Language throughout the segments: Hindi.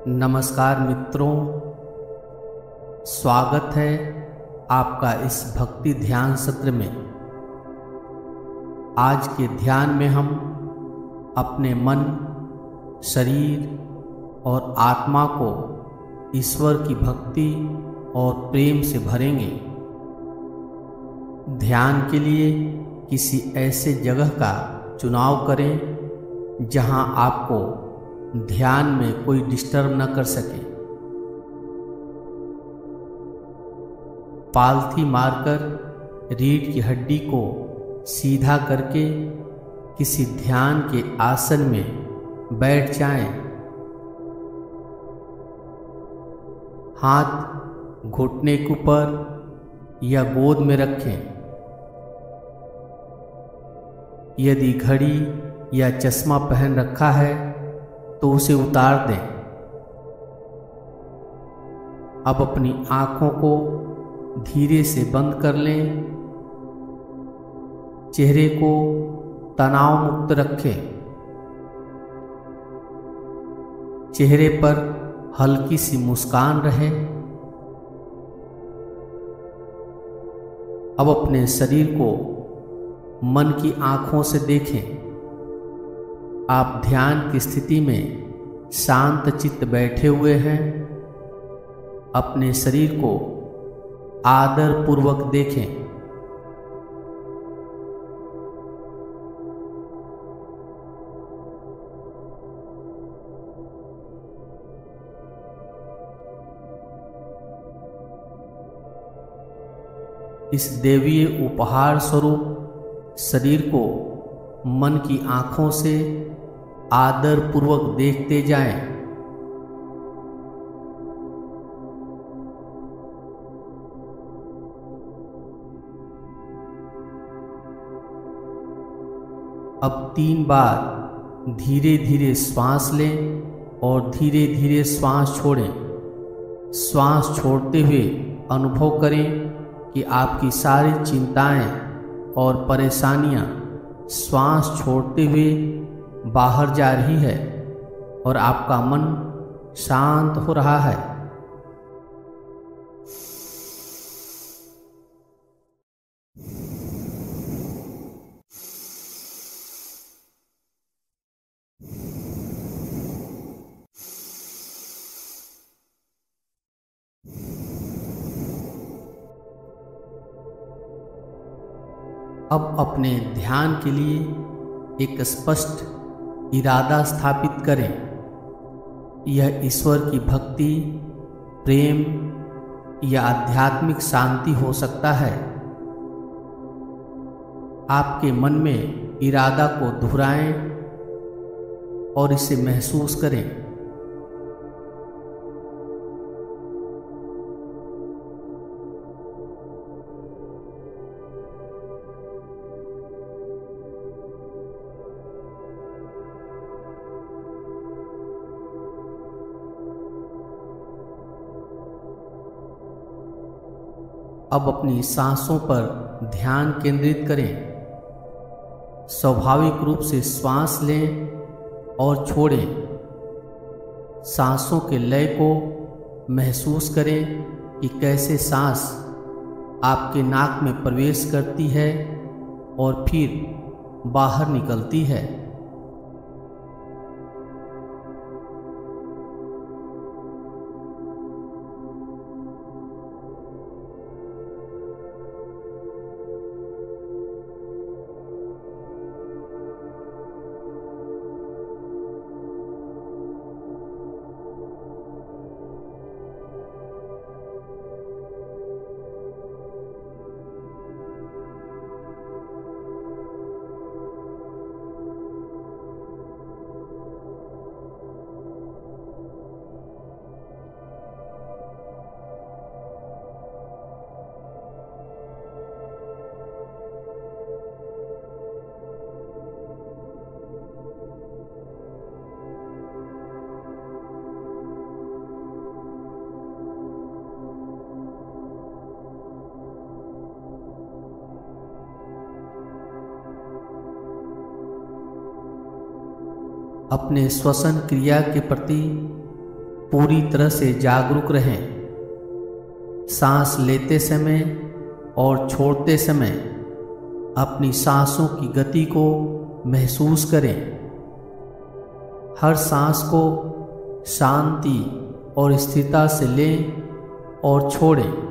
नमस्कार मित्रों, स्वागत है आपका इस भक्ति ध्यान सत्र में। आज के ध्यान में हम अपने मन, शरीर और आत्मा को ईश्वर की भक्ति और प्रेम से भरेंगे। ध्यान के लिए किसी ऐसे जगह का चुनाव करें जहां आपको ध्यान में कोई डिस्टर्ब न कर सके। पालथी मारकर रीढ़ की हड्डी को सीधा करके किसी ध्यान के आसन में बैठ जाएं। हाथ घुटने के ऊपर या गोद में रखें। यदि घड़ी या चश्मा पहन रखा है तो उसे उतार दें। अब अपनी आंखों को धीरे से बंद कर लें। चेहरे को तनाव मुक्त रखें। चेहरे पर हल्की सी मुस्कान रहे। अब अपने शरीर को मन की आंखों से देखें। आप ध्यान की स्थिति में शांत चित्त बैठे हुए हैं। अपने शरीर को आदर पूर्वक देखें। इस देवीय उपहार स्वरूप शरीर को मन की आंखों से आदर पूर्वक देखते जाएं। अब 3 बार धीरे धीरे श्वास लें और धीरे धीरे श्वास छोड़ें। श्वास छोड़ते हुए अनुभव करें कि आपकी सारी चिंताएं और परेशानियां श्वास छोड़ते हुए बाहर जा रही है और आपका मन शांत हो रहा है। अब अपने ध्यान के लिए एक स्पष्ट इरादा स्थापित करें। यह ईश्वर की भक्ति, प्रेम या आध्यात्मिक शांति हो सकता है। आपके मन में इरादा को दोहराएं और इसे महसूस करें। अब अपनी सांसों पर ध्यान केंद्रित करें। स्वाभाविक रूप से श्वास लें और छोड़ें। सांसों के लय को महसूस करें कि कैसे सांस आपके नाक में प्रवेश करती है और फिर बाहर निकलती है। अपने श्वसन क्रिया के प्रति पूरी तरह से जागरूक रहें। सांस लेते समय और छोड़ते समय अपनी सांसों की गति को महसूस करें। हर सांस को शांति और स्थिरता से लें और छोड़ें।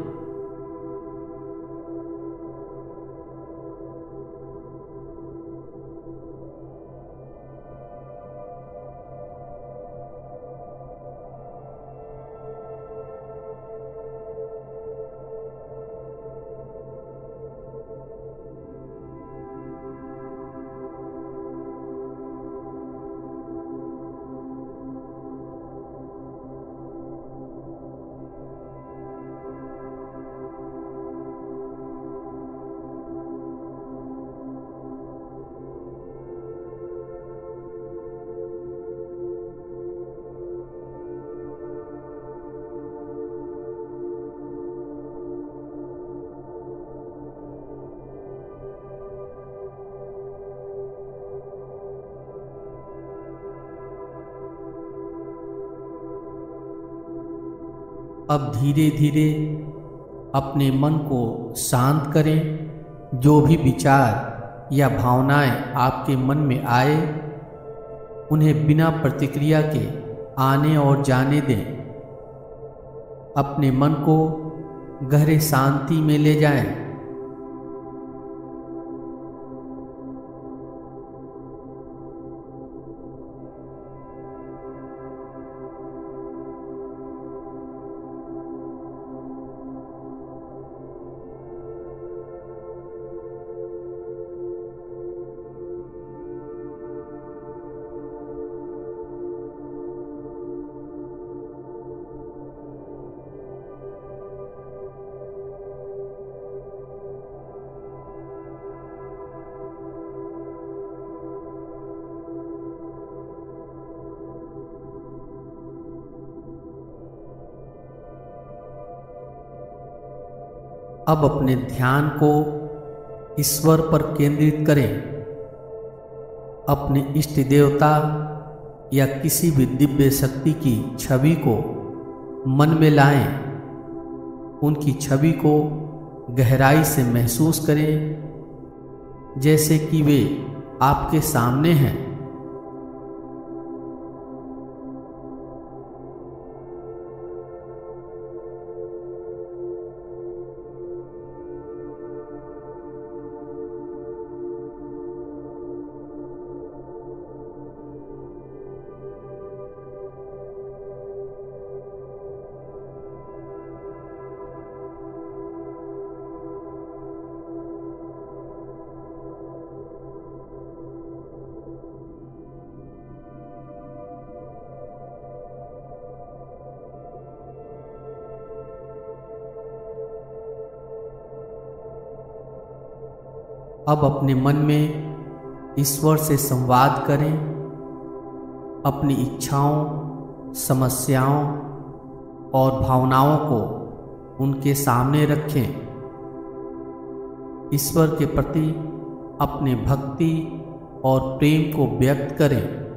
अब धीरे धीरे अपने मन को शांत करें। जो भी विचार या भावनाएं आपके मन में आए, उन्हें बिना प्रतिक्रिया के आने और जाने दें। अपने मन को गहरे शांति में ले जाएं। अब अपने ध्यान को ईश्वर पर केंद्रित करें। अपने इष्ट देवता या किसी भी दिव्य शक्ति की छवि को मन में लाएं। उनकी छवि को गहराई से महसूस करें, जैसे कि वे आपके सामने हैं। अब अपने मन में ईश्वर से संवाद करें। अपनी इच्छाओं, समस्याओं और भावनाओं को उनके सामने रखें। ईश्वर के प्रति अपनी भक्ति और प्रेम को व्यक्त करें।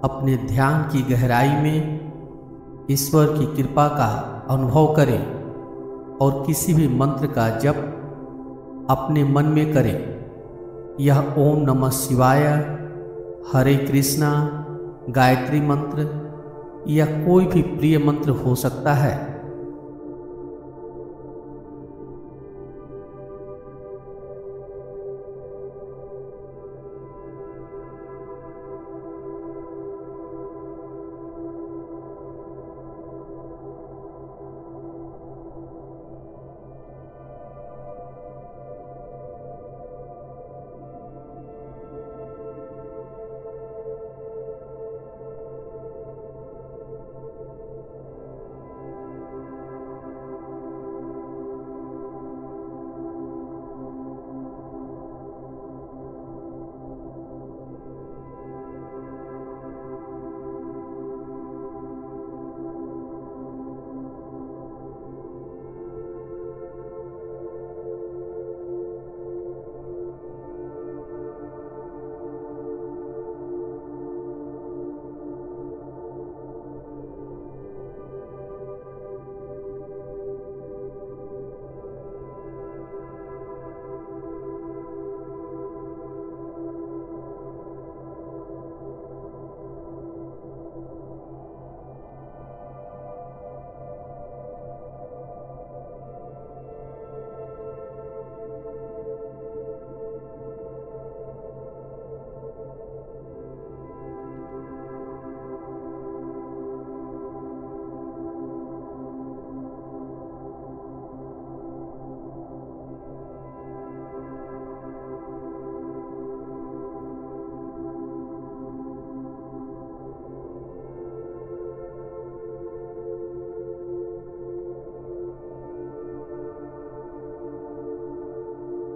अपने ध्यान की गहराई में ईश्वर की कृपा का अनुभव करें और किसी भी मंत्र का जप अपने मन में करें। यह ओम नमः शिवाय, हरे कृष्णा, गायत्री मंत्र या कोई भी प्रिय मंत्र हो सकता है।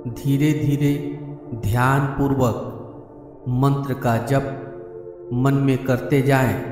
धीरे धीरे ध्यान पूर्वक मंत्र का जप मन में करते जाएं।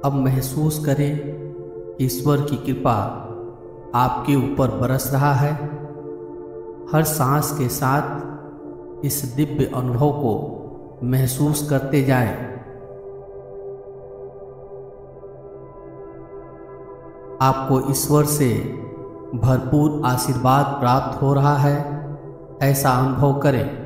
अब महसूस करें ईश्वर की कृपा आपके ऊपर बरस रहा है। हर सांस के साथ इस दिव्य अनुभव को महसूस करते जाएं। आपको ईश्वर से भरपूर आशीर्वाद प्राप्त हो रहा है, ऐसा अनुभव करें।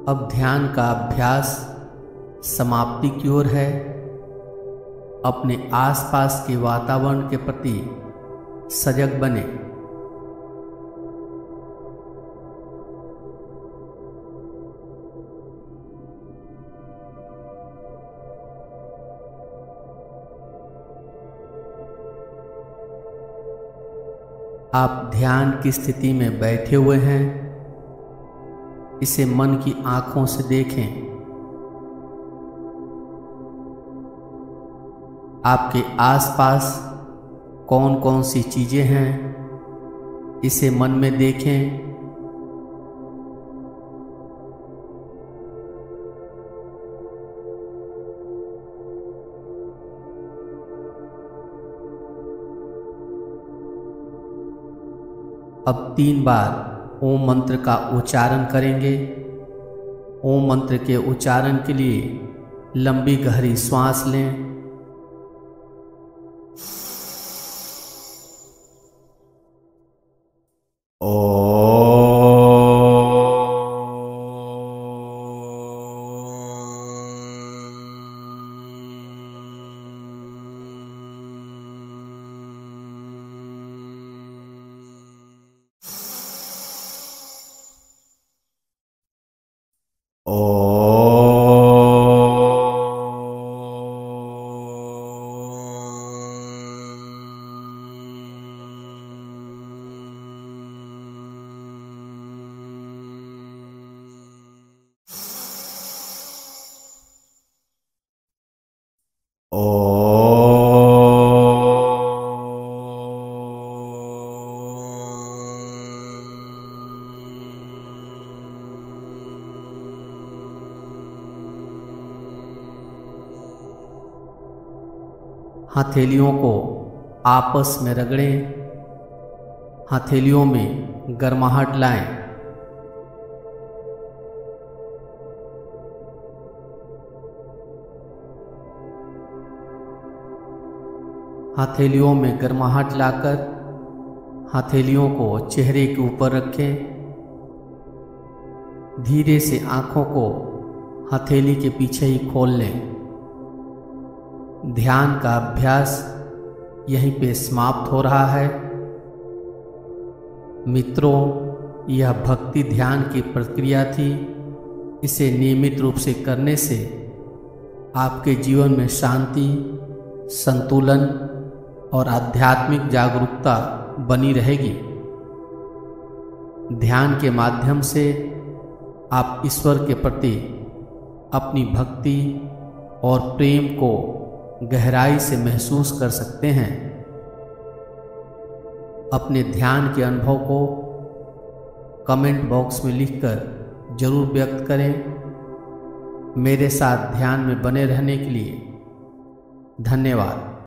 अब ध्यान का अभ्यास समाप्ति की ओर है। अपने आसपास के वातावरण के प्रति सजग बने। आप ध्यान की स्थिति में बैठे हुए हैं। इसे मन की आंखों से देखें। आपके आसपास कौन कौन सी चीजें हैं, इसे मन में देखें। अब 3 बार ओम मंत्र का उच्चारण करेंगे। ओम मंत्र के उच्चारण के लिए लंबी गहरी सांस लें। हथेलियों को आपस में रगड़ें, हथेलियों में गर्माहट लाएं। हथेलियों में गर्माहट लाकर हथेलियों को चेहरे के ऊपर रखें। धीरे से आंखों को हथेली के पीछे ही खोल लें। ध्यान का अभ्यास यहीं पे समाप्त हो रहा है। मित्रों, यह भक्ति ध्यान की प्रक्रिया थी। इसे नियमित रूप से करने से आपके जीवन में शांति, संतुलन और आध्यात्मिक जागरूकता बनी रहेगी। ध्यान के माध्यम से आप ईश्वर के प्रति अपनी भक्ति और प्रेम को गहराई से महसूस कर सकते हैं। अपने ध्यान के अनुभव को कमेंट बॉक्स में लिखकर जरूर व्यक्त करें। मेरे साथ ध्यान में बने रहने के लिए धन्यवाद।